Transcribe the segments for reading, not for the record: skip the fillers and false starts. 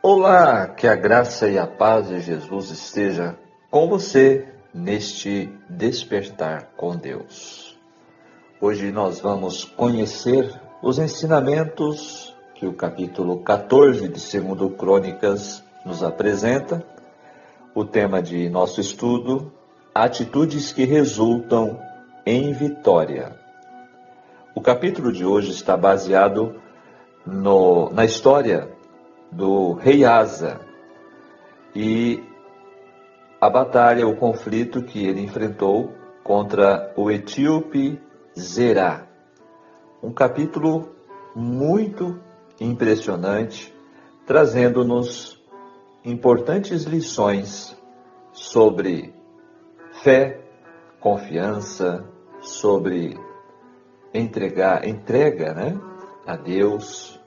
Olá, que a graça e a paz de Jesus esteja com você neste despertar com Deus. Hoje nós vamos conhecer os ensinamentos que o capítulo 14 de 2 Crônicas nos apresenta. O tema de nosso estudo, atitudes que resultam em vitória. O capítulo de hoje está baseado na história do rei Asa e a batalha, o conflito que ele enfrentou contra o etíope Zerá. Um capítulo muito impressionante, trazendo-nos importantes lições sobre fé, confiança, sobre entrega, a Deus.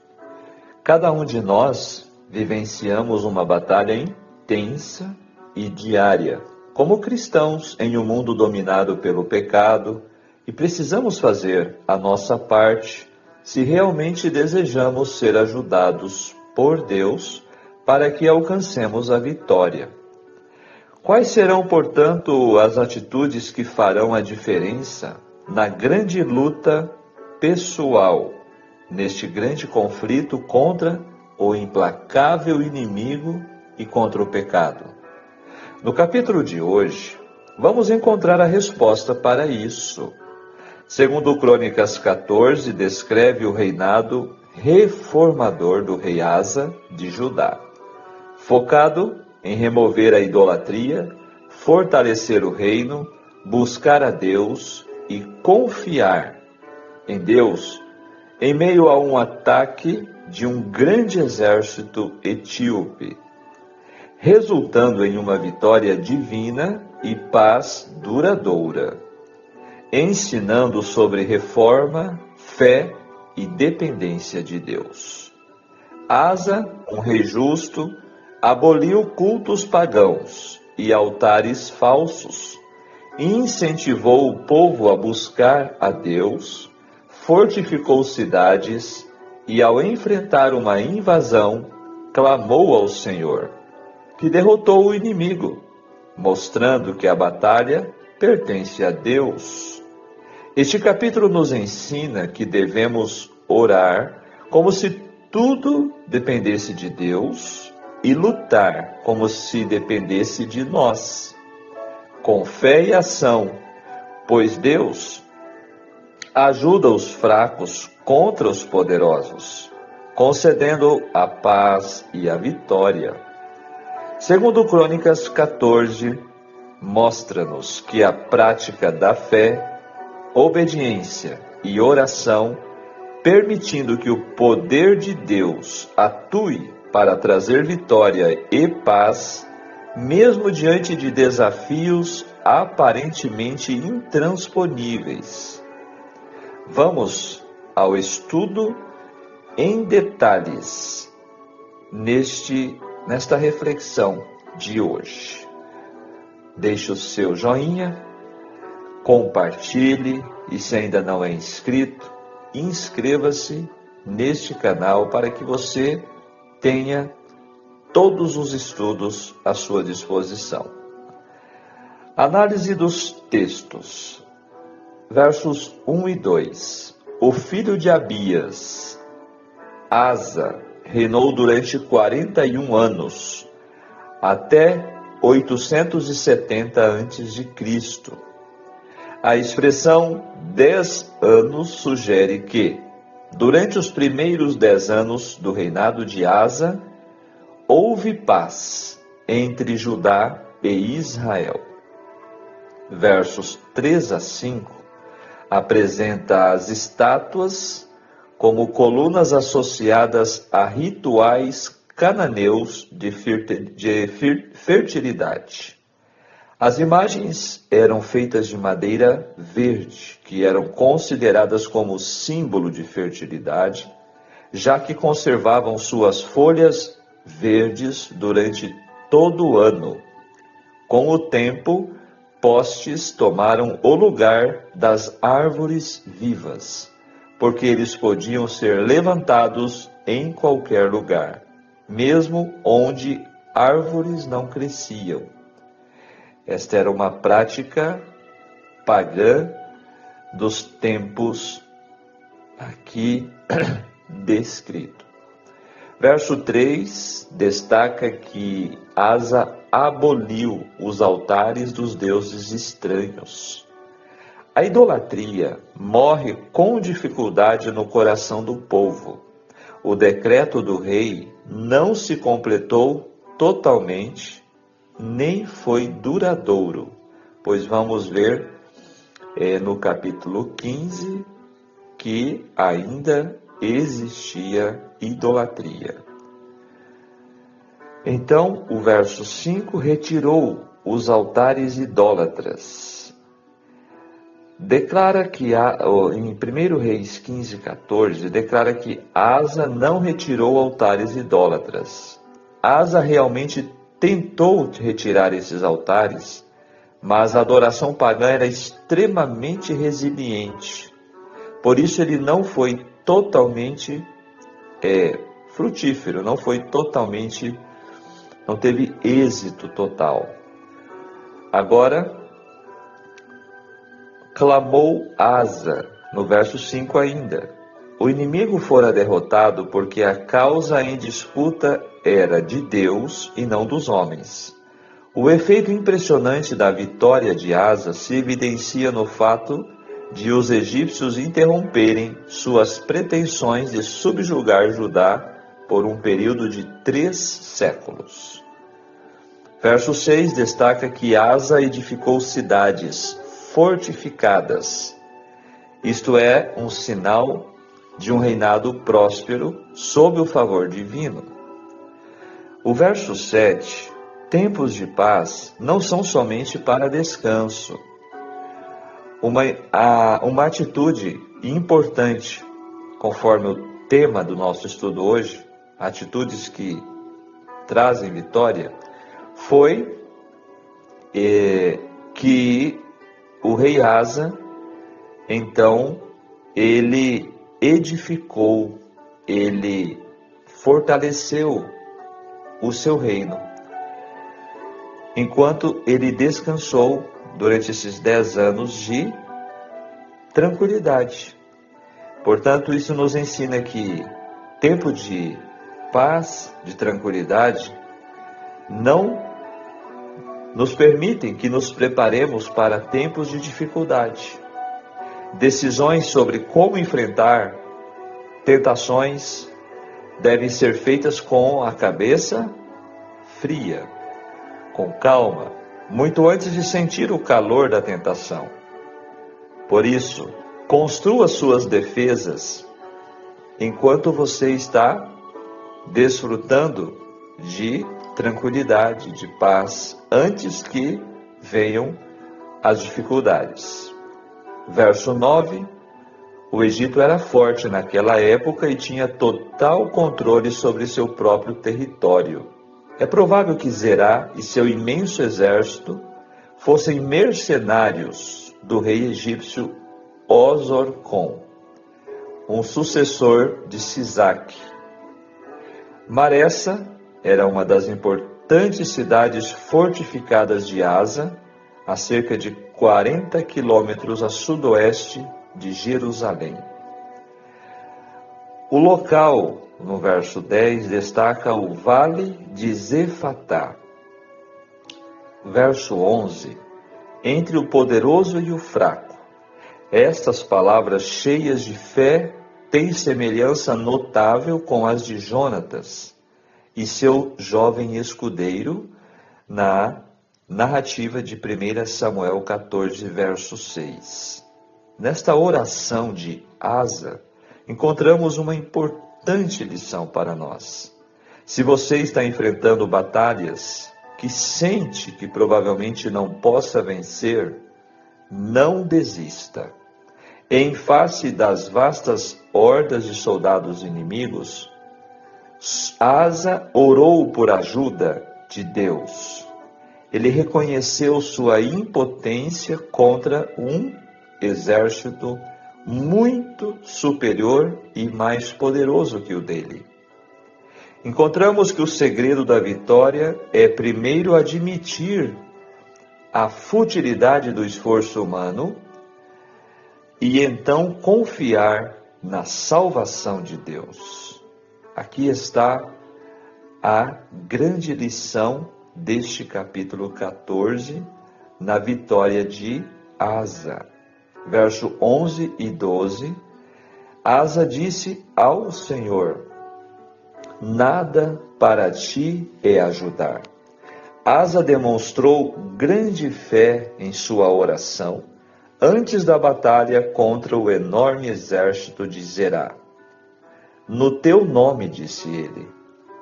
Cada um de nós vivenciamos uma batalha intensa e diária, como cristãos em um mundo dominado pelo pecado, e precisamos fazer a nossa parte se realmente desejamos ser ajudados por Deus para que alcancemos a vitória. Quais serão, portanto, as atitudes que farão a diferença na grande luta pessoal, neste grande conflito contra o implacável inimigo e contra o pecado? No capítulo de hoje, vamos encontrar a resposta para isso. Segundo Crônicas 14, descreve o reinado reformador do rei Asa de Judá, focado em remover a idolatria, fortalecer o reino, buscar a Deus e confiar em Deus em meio a um ataque de um grande exército etíope, resultando em uma vitória divina e paz duradoura, ensinando sobre reforma, fé e dependência de Deus. Asa, um rei justo, aboliu cultos pagãos e altares falsos, e incentivou o povo a buscar a Deus, fortificou cidades e, ao enfrentar uma invasão, clamou ao Senhor, que derrotou o inimigo, mostrando que a batalha pertence a Deus. Este capítulo nos ensina que devemos orar como se tudo dependesse de Deus e lutar como se dependesse de nós, com fé e ação, pois Deus ajuda os fracos contra os poderosos, concedendo a paz e a vitória. Segundo Crônicas 14, mostra-nos que a prática da fé, obediência e oração, permitindo que o poder de Deus atue para trazer vitória e paz, mesmo diante de desafios aparentemente intransponíveis. Vamos ao estudo em detalhes nesta reflexão de hoje. Deixe o seu joinha, compartilhe e, se ainda não é inscrito, inscreva-se neste canal para que você tenha todos os estudos à sua disposição. Análise dos textos. Versos 1 e 2. O filho de Abias, Asa, reinou durante 41 anos, até 870 a.C. A expressão 10 anos sugere que, durante os primeiros 10 anos do reinado de Asa, houve paz entre Judá e Israel. Versos 3 a 5 apresenta as estátuas como colunas associadas a rituais cananeus de fertilidade. As imagens eram feitas de madeira verde, que eram consideradas como símbolo de fertilidade, já que conservavam suas folhas verdes durante todo o ano. Com o tempo, postes tomaram o lugar das árvores vivas, porque eles podiam ser levantados em qualquer lugar, mesmo onde árvores não cresciam. Esta era uma prática pagã dos tempos aqui descrito. Verso 3 destaca que Asa aboliu os altares dos deuses estranhos. A idolatria morre com dificuldade no coração do povo. O decreto do rei não se completou totalmente, nem foi duradouro, pois vamos ver no capítulo 15 que ainda existia idolatria. Então, o verso 5 retirou os altares idólatras. Declara que, em 1 Reis 15, 14, declara que Asa não retirou altares idólatras. Asa realmente tentou retirar esses altares, mas a adoração pagã era extremamente resiliente. Por isso ele não foi totalmente frutífero, não teve êxito total. Agora, clamou Asa, no verso 5 ainda. O inimigo fora derrotado porque a causa em disputa era de Deus e não dos homens. O efeito impressionante da vitória de Asa se evidencia no fato de os egípcios interromperem suas pretensões de subjugar Judá por um período de 3 séculos. Verso 6 destaca que Asa edificou cidades fortificadas. Isto é um sinal de um reinado próspero sob o favor divino. O verso 7, tempos de paz não são somente para descanso. Uma atitude importante, conforme o tema do nosso estudo hoje, atitudes que trazem vitória, foi que o rei Asa, então, ele edificou, ele fortaleceu o seu reino, enquanto ele descansou durante esses 10 anos de tranquilidade. Portanto, isso nos ensina que tempo de paz, de tranquilidade, não nos permitem que nos preparemos para tempos de dificuldade. Decisões sobre como enfrentar tentações devem ser feitas com a cabeça fria, com calma, muito antes de sentir o calor da tentação. Por isso, construa suas defesas enquanto você está desfrutando de tranquilidade, de paz, antes que venham as dificuldades. Verso 9, o Egito era forte naquela época e tinha total controle sobre seu próprio território. É provável que Zerá e seu imenso exército fossem mercenários do rei egípcio Osorcon, um sucessor de Sisaque. Maressa era uma das importantes cidades fortificadas de Asa, a cerca de 40 quilômetros a sudoeste de Jerusalém. O local, no verso 10, destaca o vale de Zefatá. Verso 11, entre o poderoso e o fraco. Estas palavras cheias de fé têm semelhança notável com as de Jonatas e seu jovem escudeiro na narrativa de 1 Samuel 14, verso 6. Nesta oração de Asa, encontramos uma importante lição para nós. Se você está enfrentando batalhas que sente que provavelmente não possa vencer, não desista. Em face das vastas hordas de soldados inimigos, Asa orou por ajuda de Deus. Ele reconheceu sua impotência contra um exército muito superior e mais poderoso que o dele. encontramos que o segredo da vitória é primeiro admitir a futilidade do esforço humano e então confiar na salvação de Deus. Aqui está a grande lição deste capítulo 14, na vitória de Asa. Verso 11 e 12, Asa disse ao Senhor: nada para ti é ajudar. Asa demonstrou grande fé em sua oração antes da batalha contra o enorme exército de Zerá. No teu nome, disse ele.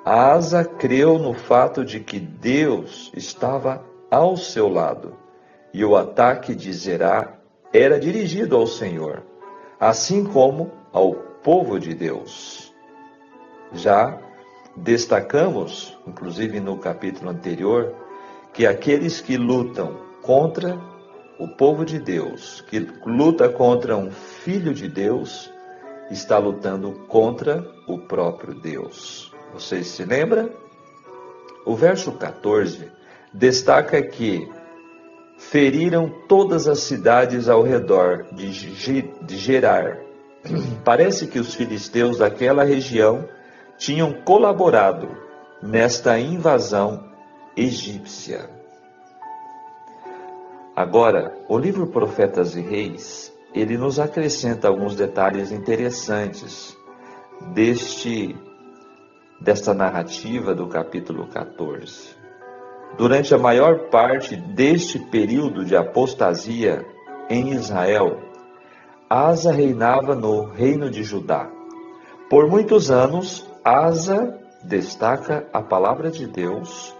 Asa creu no fato de que Deus estava ao seu lado e o ataque de Zerá era dirigido ao Senhor, assim como ao povo de Deus. Já destacamos, inclusive no capítulo anterior, que aqueles que lutam contra o povo de Deus, que luta contra um filho de Deus, está lutando contra o próprio Deus. Vocês se lembram? O verso 14 destaca que feriram todas as cidades ao redor de Gerar. Parece que os filisteus daquela região tinham colaborado nesta invasão egípcia. Agora, o livro Profetas e Reis, ele nos acrescenta alguns detalhes interessantes desta narrativa do capítulo 14. Durante a maior parte deste período de apostasia em Israel, Asa reinava no reino de Judá. Por muitos anos, Asa, destaca a palavra de Deus,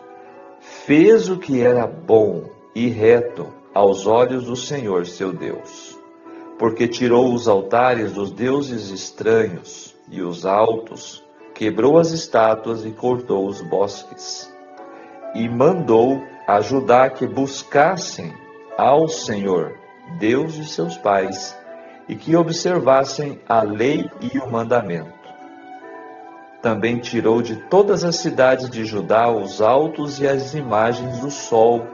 fez o que era bom e reto aos olhos do Senhor seu Deus, porque tirou os altares dos deuses estranhos e os altos, quebrou as estátuas e cortou os bosques. E mandou a Judá que buscassem ao Senhor, Deus de seus pais, e que observassem a lei e o mandamento. Também tirou de todas as cidades de Judá os altos e as imagens do sol,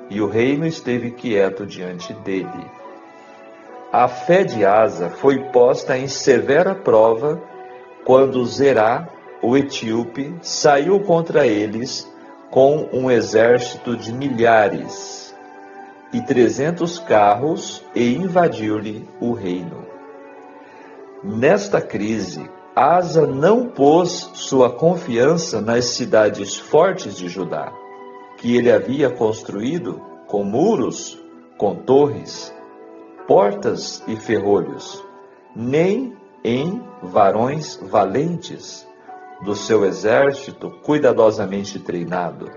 e o reino esteve quieto diante dele. A fé de Asa foi posta em severa prova quando Zerá, o etíope, saiu contra eles com um exército de milhares e 300 carros e invadiu-lhe o reino. Nesta crise, Asa não pôs sua confiança nas cidades fortes de Judá, que ele havia construído com muros, com torres, portas e ferrolhos, nem em varões valentes do seu exército cuidadosamente treinado.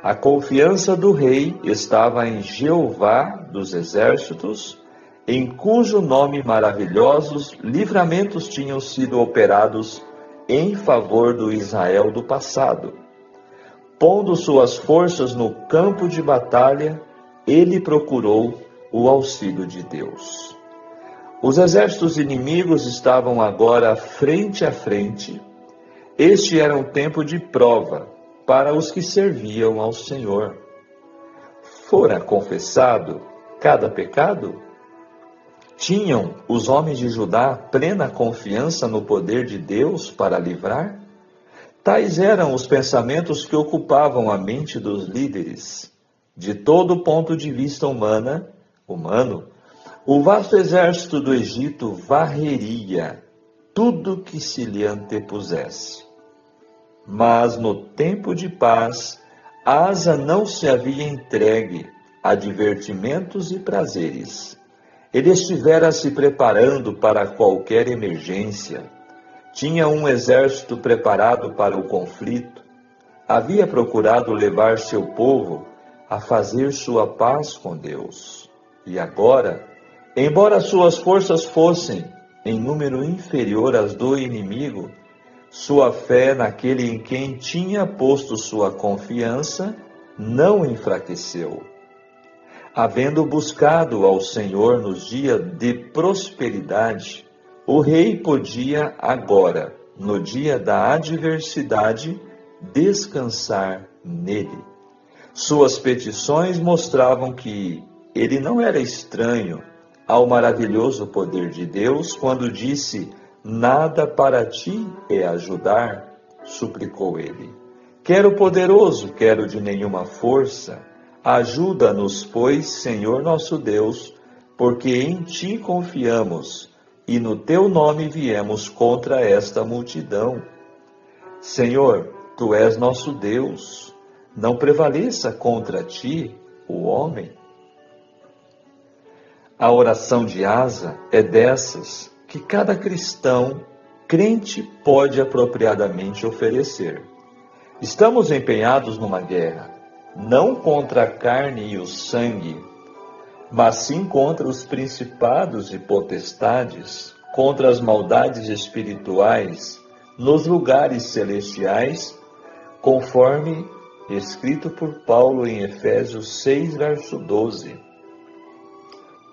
A confiança do rei estava em Jeová dos exércitos, em cujo nome maravilhosos livramentos tinham sido operados em favor do Israel do passado. Pondo suas forças no campo de batalha, ele procurou o auxílio de Deus. Os exércitos inimigos estavam agora frente a frente. Este era um tempo de prova para os que serviam ao Senhor. Fora confessado cada pecado? Tinham os homens de Judá plena confiança no poder de Deus para livrar? Tais eram os pensamentos que ocupavam a mente dos líderes. De todo ponto de vista humano, o vasto exército do Egito varreria tudo que se lhe antepusesse. Mas no tempo de paz, Asa não se havia entregue a divertimentos e prazeres. Ele estivera se preparando para qualquer emergência. Tinha um exército preparado para o conflito. Havia procurado levar seu povo a fazer sua paz com Deus. E agora, embora suas forças fossem em número inferior às do inimigo, sua fé naquele em quem tinha posto sua confiança não enfraqueceu. Havendo buscado ao Senhor nos dias de prosperidade, o rei podia agora no dia da adversidade, descansar nele. Suas petições mostravam que ele não era estranho ao maravilhoso poder de Deus quando disse: "Nada para ti é ajudar", suplicou ele. "Quero poderoso, quero de nenhuma força. Ajuda-nos, pois, Senhor nosso Deus, porque em ti confiamos e no teu nome viemos contra esta multidão. Senhor, tu és nosso Deus, não prevaleça contra ti o homem." A oração de Asa é dessas que cada cristão crente pode apropriadamente oferecer. Estamos empenhados numa guerra, não contra a carne e o sangue, mas sim contra os principados e potestades, contra as maldades espirituais nos lugares celestiais, conforme escrito por Paulo em Efésios 6, verso 12.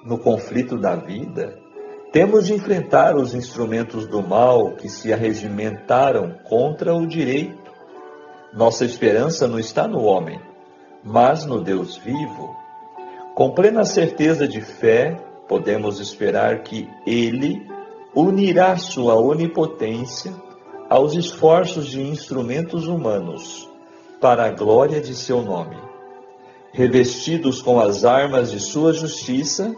No conflito da vida, temos de enfrentar os instrumentos do mal que se arregimentaram contra o direito. Nossa esperança não está no homem, mas no Deus vivo. Com plena certeza de fé, podemos esperar que Ele unirá sua onipotência aos esforços de instrumentos humanos, para a glória de seu nome. Revestidos com as armas de sua justiça,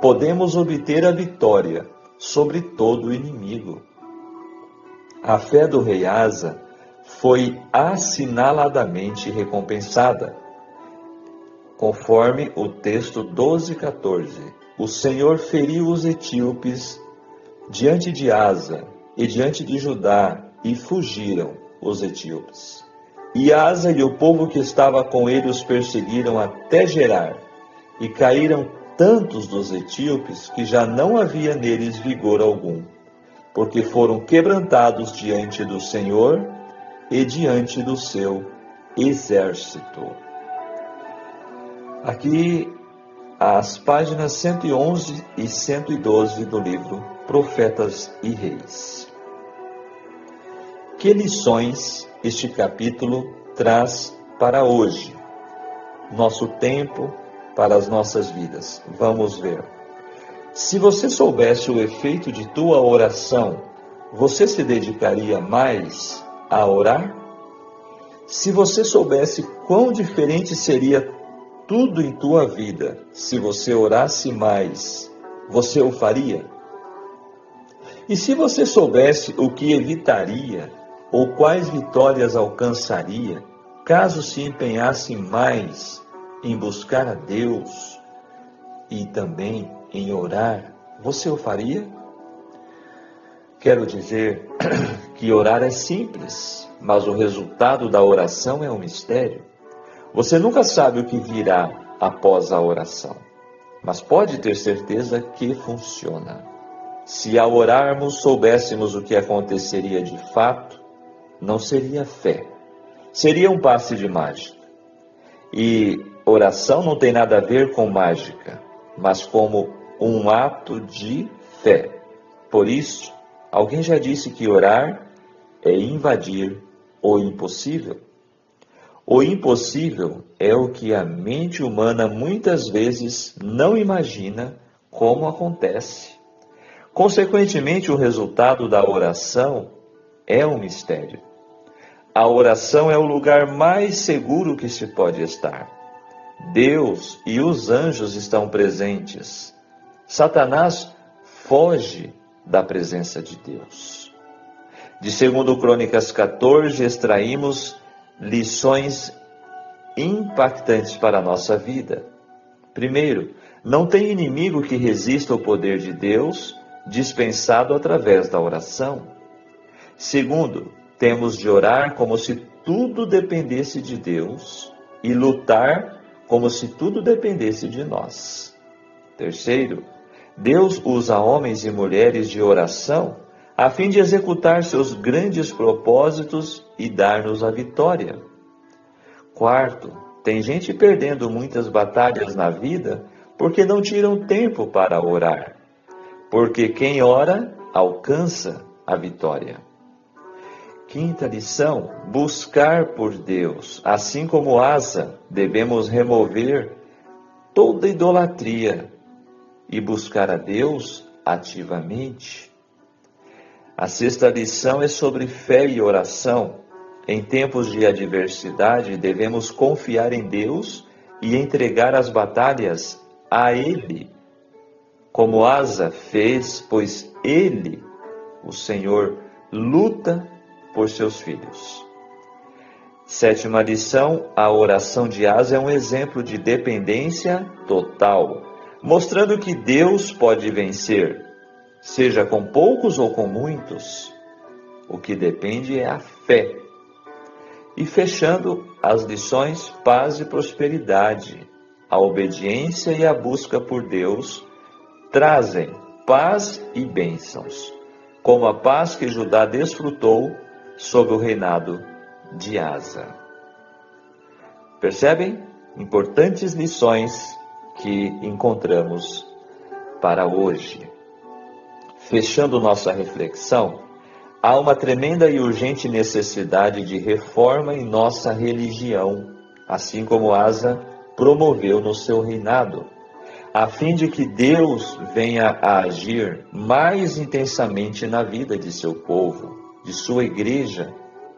podemos obter a vitória sobre todo o inimigo. A fé do rei Asa foi assinaladamente recompensada. Conforme o texto 12:14, o Senhor feriu os etíopes diante de Asa e diante de Judá, e fugiram os etíopes. E Asa e o povo que estava com ele os perseguiram até Gerar, e caíram tantos dos etíopes que já não havia neles vigor algum, porque foram quebrantados diante do Senhor e diante do seu exército. Aqui, as páginas 111 e 112 do livro Profetas e Reis. Que lições este capítulo traz para hoje, nosso tempo, para as nossas vidas? Vamos ver. Se você soubesse o efeito de tua oração, você se dedicaria mais a orar? Se você soubesse quão diferente seria tudo em tua vida se você orasse mais, você o faria? E se você soubesse o que evitaria ou quais vitórias alcançaria caso se empenhasse mais em buscar a Deus e também em orar, você o faria? Quero dizer que orar é simples, mas o resultado da oração é um mistério. Você nunca sabe o que virá após a oração, mas pode ter certeza que funciona. Se ao orarmos soubéssemos o que aconteceria de fato, não seria fé, seria um passe de mágica. E oração não tem nada a ver com mágica, mas como um ato de fé. Por isso, alguém já disse que orar é invadir o impossível. O impossível é o que a mente humana muitas vezes não imagina como acontece. Consequentemente, o resultado da oração é um mistério. A oração é o lugar mais seguro que se pode estar. Deus e os anjos estão presentes. Satanás foge da presença de Deus. De 2 Crônicas 14, extraímos lições impactantes para a nossa vida. Primeiro, não tem inimigo que resista ao poder de Deus, dispensado através da oração. Segundo, temos de orar como se tudo dependesse de Deus e lutar como se tudo dependesse de nós. Terceiro, Deus usa homens e mulheres de oração a fim de executar seus grandes propósitos e dar-nos a vitória. Quarto, tem gente perdendo muitas batalhas na vida porque não tiram tempo para orar. Porque quem ora alcança a vitória. Quinta lição: buscar por Deus. Assim como Asa, devemos remover toda idolatria e buscar a Deus ativamente. A sexta lição é sobre fé e oração. Em tempos de adversidade, devemos confiar em Deus e entregar as batalhas a Ele, como Asa fez, pois Ele, o Senhor, luta por seus filhos. Sétima lição: a oração de Asa é um exemplo de dependência total, mostrando que Deus pode vencer, seja com poucos ou com muitos. O que depende é a fé. E fechando as lições, paz e prosperidade. A obediência e a busca por Deus trazem paz e bênçãos, como a paz que Judá desfrutou sob o reinado de Asa. Percebem? Importantes lições que encontramos para hoje. Fechando nossa reflexão, há uma tremenda e urgente necessidade de reforma em nossa religião, assim como Asa promoveu no seu reinado, a fim de que Deus venha a agir mais intensamente na vida de seu povo, de sua igreja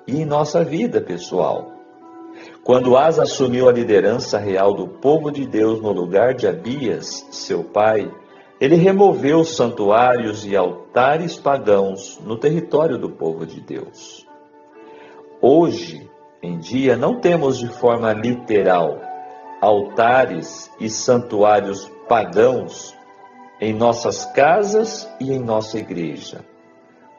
e em nossa vida pessoal. Quando Asa assumiu a liderança real do povo de Deus no lugar de Abias, seu pai, ele removeu santuários e altares pagãos no território do povo de Deus. Hoje em dia não temos de forma literal altares e santuários pagãos em nossas casas e em nossa igreja,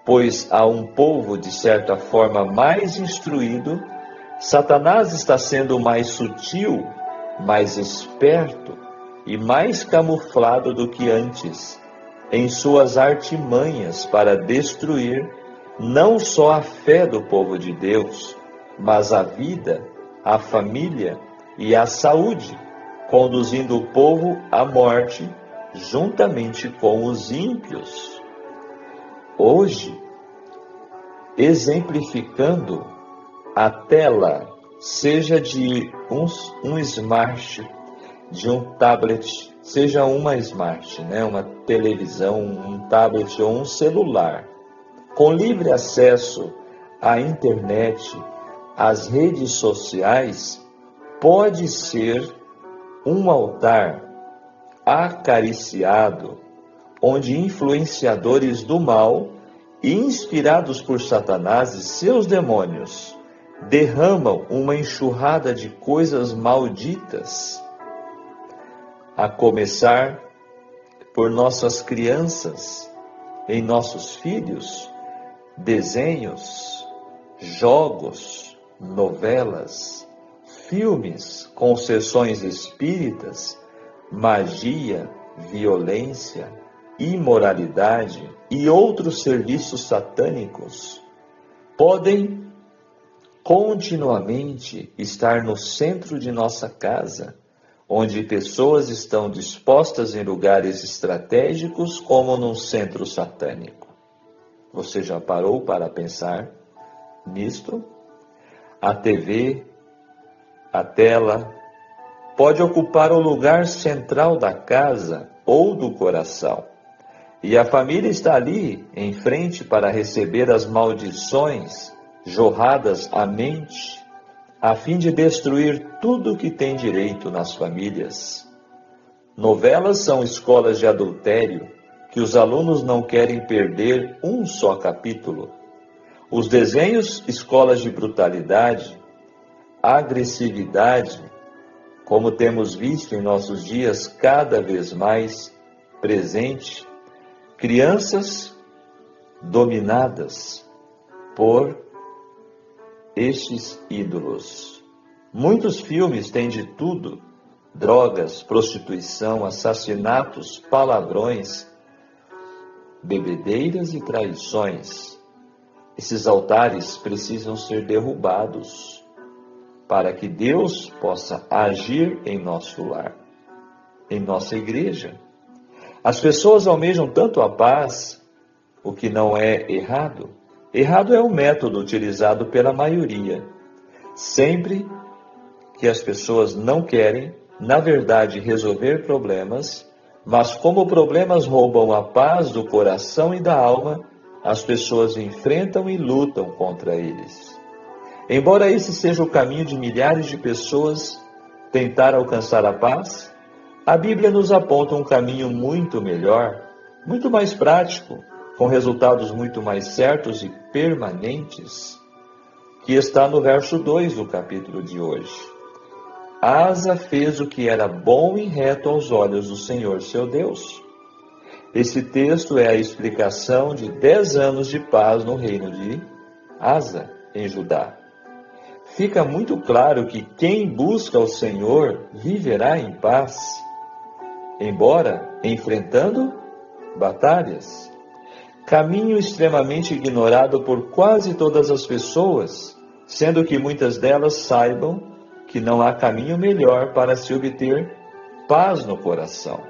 pois há um povo de certa forma mais instruído. Satanás está sendo mais sutil, mais esperto e mais camuflado do que antes, em suas artimanhas para destruir não só a fé do povo de Deus, mas a vida, a família e a saúde, conduzindo o povo à morte, juntamente com os ímpios. Hoje, exemplificando, a tela, seja de um smart, de um tablet, seja uma smart, uma televisão, um tablet ou um celular, com livre acesso à internet, às redes sociais, pode ser um altar acariciado, onde influenciadores do mal, inspirados por Satanás e seus demônios, derramam uma enxurrada de coisas malditas, a começar por nossas crianças, em nossos filhos, desenhos, jogos, novelas, filmes com sessões espíritas, magia, violência, imoralidade e outros serviços satânicos podem continuamente estar no centro de nossa casa, onde pessoas estão dispostas em lugares estratégicos como num centro satânico. Você já parou para pensar nisto? A TV, a tela, pode ocupar o lugar central da casa ou do coração. E a família está ali, em frente, para receber as maldições jorradas à mente, a fim de destruir tudo que tem direito nas famílias. Novelas são escolas de adultério, que os alunos não querem perder um só capítulo. Os desenhos, escolas de brutalidade, agressividade, como temos visto em nossos dias cada vez mais presente, crianças dominadas por estes ídolos. Muitos filmes têm de tudo: drogas, prostituição, assassinatos, palavrões, bebedeiras e traições. Esses altares precisam ser derrubados para que Deus possa agir em nosso lar, em nossa igreja. As pessoas almejam tanto a paz, o que não é errado. Errado é o método utilizado pela maioria. Sempre que as pessoas não querem, na verdade, resolver problemas, mas como problemas roubam a paz do coração e da alma, as pessoas enfrentam e lutam contra eles. Embora esse seja o caminho de milhares de pessoas tentar alcançar a paz, a Bíblia nos aponta um caminho muito melhor, muito mais prático, com resultados muito mais certos e permanentes, que está no verso 2 do capítulo de hoje. Asa fez o que era bom e reto aos olhos do Senhor seu Deus. Esse texto é a explicação de 10 anos de paz no reino de Asa, em Judá. Fica muito claro que quem busca o Senhor viverá em paz, embora enfrentando batalhas. Caminho extremamente ignorado por quase todas as pessoas, sendo que muitas delas saibam que não há caminho melhor para se obter paz no coração.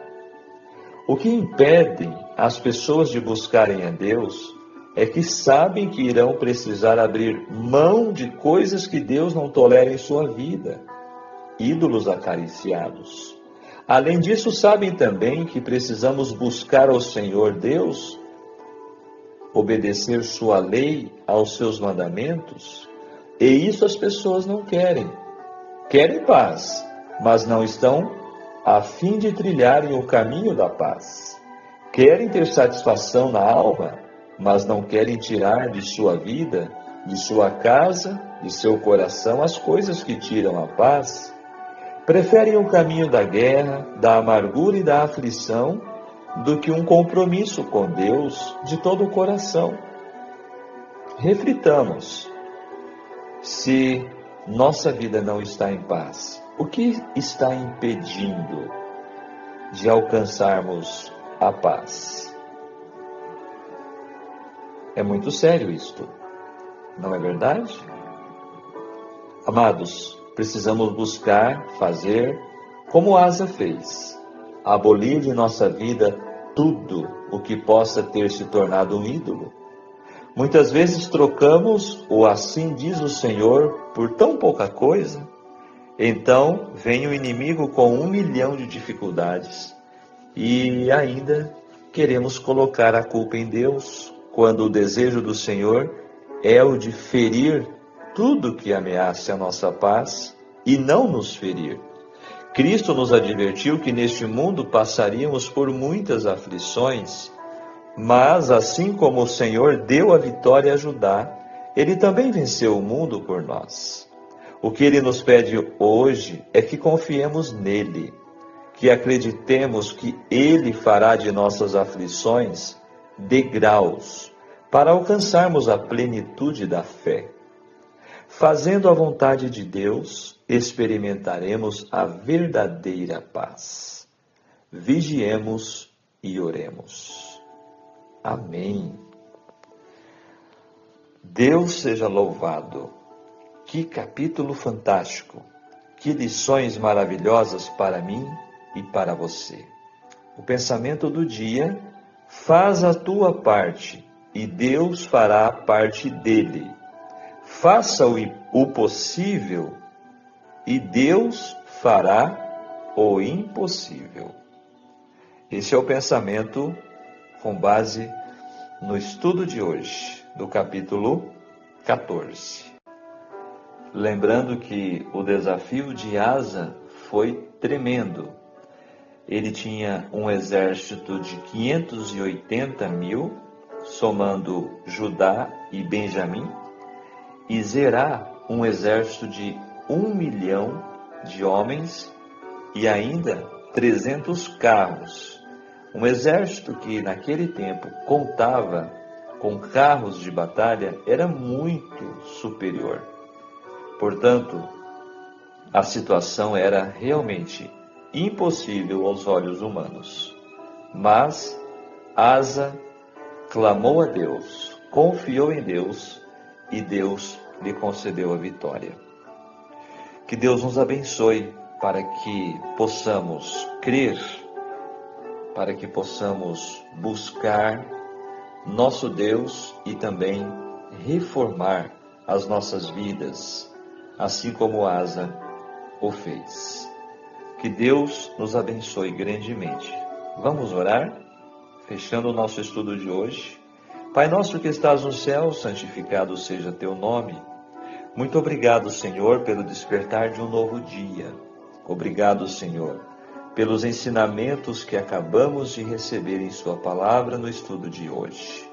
O que impede as pessoas de buscarem a Deus é que sabem que irão precisar abrir mão de coisas que Deus não tolera em sua vida, ídolos acariciados. Além disso, sabem também que precisamos buscar ao Senhor Deus, obedecer sua lei, aos seus mandamentos, e isso as pessoas não querem. Querem paz, mas não estão a fim de trilharem o caminho da paz. Querem ter satisfação na alma, mas não querem tirar de sua vida, de sua casa, de seu coração as coisas que tiram a paz. Preferem o caminho da guerra, da amargura e da aflição, do que um compromisso com Deus de todo o coração. Reflitamos. Se nossa vida não está em paz, o que está impedindo de alcançarmos a paz? É muito sério isto, não é verdade? Amados, precisamos buscar fazer como Asa fez, abolir de nossa vida tudo o que possa ter se tornado um ídolo. Muitas vezes trocamos o assim diz o Senhor por tão pouca coisa. Então vem o inimigo com 1 milhão de dificuldades e ainda queremos colocar a culpa em Deus, quando o desejo do Senhor é o de ferir tudo que ameace a nossa paz e não nos ferir. Cristo nos advertiu que neste mundo passaríamos por muitas aflições, mas assim como o Senhor deu a vitória a Judá, Ele também venceu o mundo por nós. O que Ele nos pede hoje é que confiemos nele, que acreditemos que Ele fará de nossas aflições degraus para alcançarmos a plenitude da fé. Fazendo a vontade de Deus, experimentaremos a verdadeira paz. Vigiemos e oremos. Amém. Deus seja louvado. Que capítulo fantástico. Que lições maravilhosas para mim e para você. O pensamento do dia: faz a tua parte e Deus fará a parte dele. Faça o possível e Deus fará o impossível. Esse é o pensamento com base no estudo de hoje, do capítulo 14. Lembrando que o desafio de Asa foi tremendo. Ele tinha um exército de 580 mil, somando Judá e Benjamim, e Zerá, um exército de 1 milhão de homens e ainda 300 carros. Um exército que naquele tempo contava com carros de batalha era muito superior. Portanto, a situação era realmente impossível aos olhos humanos. Mas Asa clamou a Deus, confiou em Deus e Deus lhe concedeu a vitória. Que Deus nos abençoe para que possamos crer, para que possamos buscar nosso Deus e também reformar as nossas vidas, assim como Asa o fez. Que Deus nos abençoe grandemente. Vamos orar? Fechando o nosso estudo de hoje. Pai nosso que estás no céu, santificado seja teu nome. Muito obrigado, Senhor, pelo despertar de um novo dia. Obrigado, Senhor, pelos ensinamentos que acabamos de receber em sua palavra no estudo de hoje.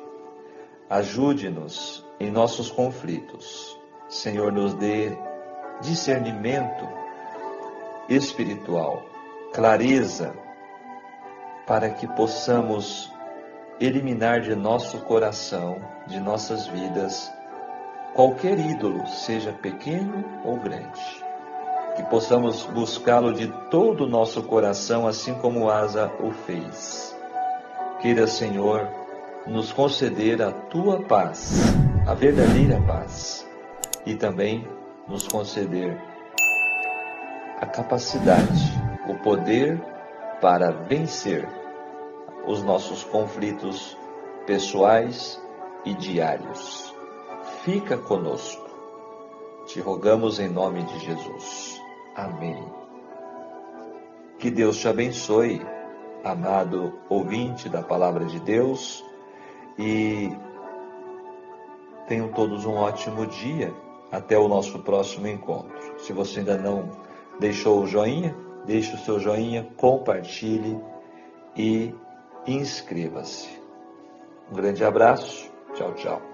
Ajude-nos em nossos conflitos. Senhor, nos dê discernimento espiritual, clareza, para que possamos eliminar de nosso coração, de nossas vidas, qualquer ídolo, seja pequeno ou grande. Que possamos buscá-lo de todo o nosso coração, assim como Asa o fez. Queira, Senhor, nos conceder a tua paz, a verdadeira paz, e também nos conceder a capacidade, o poder para vencer os nossos conflitos pessoais e diários. Fica conosco. Te rogamos em nome de Jesus. Amém. Que Deus te abençoe, amado ouvinte da Palavra de Deus, e tenham todos um ótimo dia. Até o nosso próximo encontro. Se você ainda não deixou o joinha, deixe o seu joinha, compartilhe e inscreva-se. Um grande abraço. Tchau, tchau.